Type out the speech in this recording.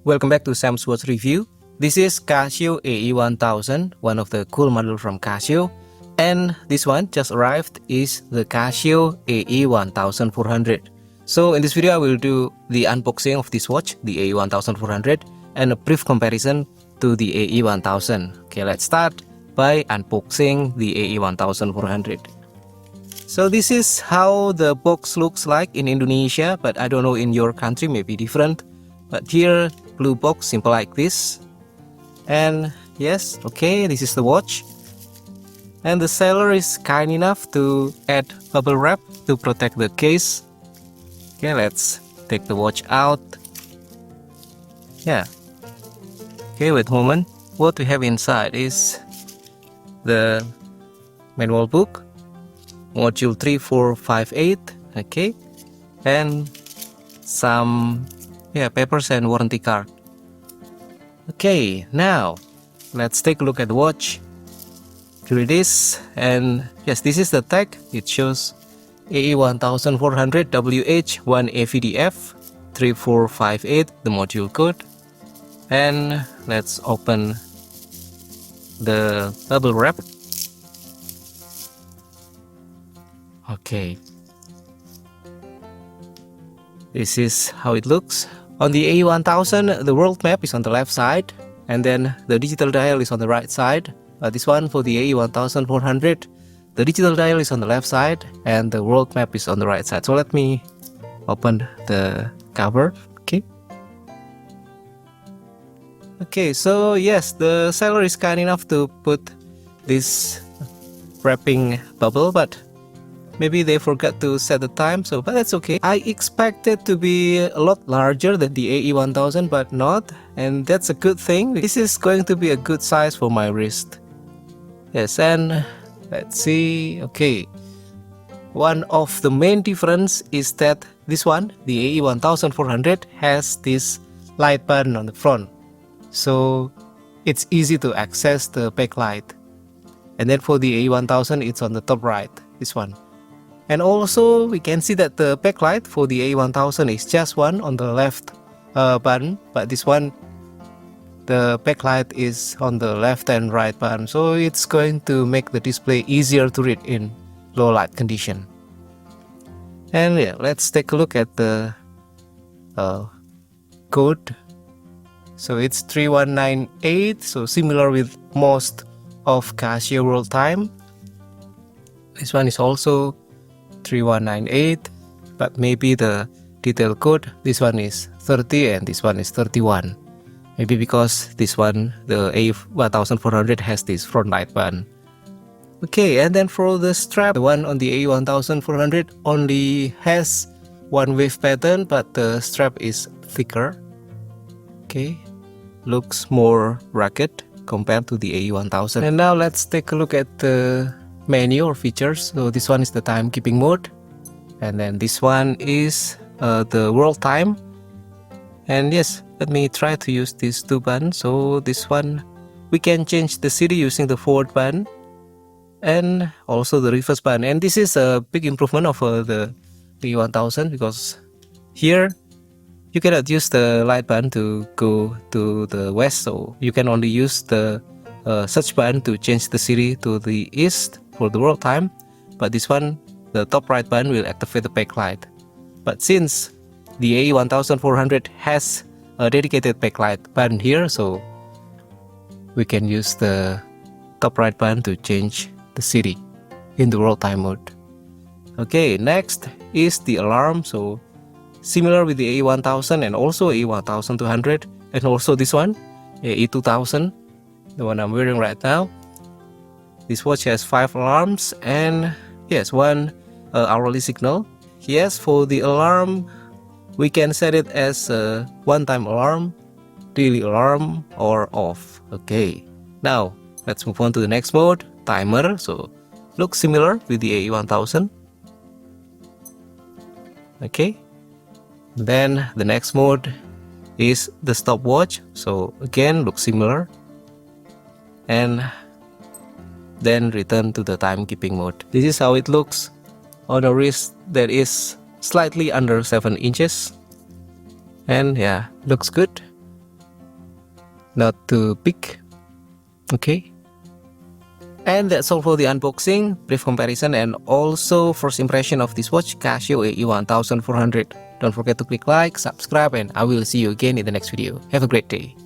Welcome back to Sam's Watch Review. This is Casio AE-1000, one of the cool model from Casio. And this one just arrived is the Casio AE-1400. So in this video I will do the unboxing of this watch, the AE-1400, and a brief comparison to the AE-1000. Okay, let's start by unboxing the AE-1400. So this is how the box looks like in Indonesia, but I don't know in your country, maybe different. But here, blue box, simple like this. And yes, okay, this is the watch. And the seller is kind enough to add bubble wrap to protect the case. Okay, let's take the watch out. Yeah. Okay, wait a moment. What we have inside is the manual book, module 3458, okay, and some papers and warranty card. Okay, now let's take a look at the watch. Here it is, and yes, this is the tag. It shows AE-1400 WH1AVDF 3458, the module code. And let's open the bubble wrap. Okay, this is how it looks. On the AE-1000, the world map is on the left side, and then the digital dial is on the right side. This one for the AE-1400, the digital dial is on the left side, and the world map is on the right side. So let me open the cover. Okay, so yes, the seller is kind enough to put this wrapping bubble, but maybe they forgot to set the time, but that's okay. I expected to be a lot larger than the AE-1000, but not, and that's a good thing. This is going to be a good size for my wrist. Yes, and let's see. Okay, one of the main difference is that this one, the AE-1400, has this light button on the front, so it's easy to access the backlight. And then for the AE-1000, it's on the top right, this one. And also we can see that the backlight for the AE-1000 is just one on the left button, but this one, the backlight is on the left and right button, so it's going to make the display easier to read in low light condition. And yeah, let's take a look at the code. So it's 3198, so similar with most of Casio world time. This one is also 3198, but maybe the detail code, this one is 30 and this one is 31. Maybe because this one, the AE-1400, has this front light button. Okay, and then for the strap, the one on the AE-1400 only has one wave pattern, but the strap is thicker. Okay, looks more rugged compared to the AE-1000. And now let's take a look at the menu or features. So this one is the timekeeping mode, and then this one is the world time. And yes, let me try to use these two buttons. So this one, we can change the city using the forward button and also the reverse button. And this is a big improvement over the AE-1000, because here you cannot use the light button to go to the west, so you can only use the search button to change the city to the east for the world time. But this one, the top right button will activate the backlight. But since the AE-1400 has a dedicated backlight button here, so we can use the top right button to change the city in the world time mode. Okay, next is the alarm. So similar with the AE-1000 and also AE-1200, and also this one, AE-2000, the one I'm wearing right now. This watch has 5 alarms and yes, one hourly signal. Yes, for the alarm, we can set it as a one-time alarm, daily alarm, or off. Okay, now let's move on to the next mode, timer. So looks similar with the AE-1000. Okay, then the next mode is the stopwatch. So again, looks similar. And then return to the timekeeping mode. This is how it looks on a wrist that is slightly under 7 inches. And yeah, looks good. not too big. Okay. And that's all for the unboxing, brief comparison, and also first impression of this watch, Casio AE-1400. Don't forget to click like, subscribe, and I will see you again in the next video. Have a great day.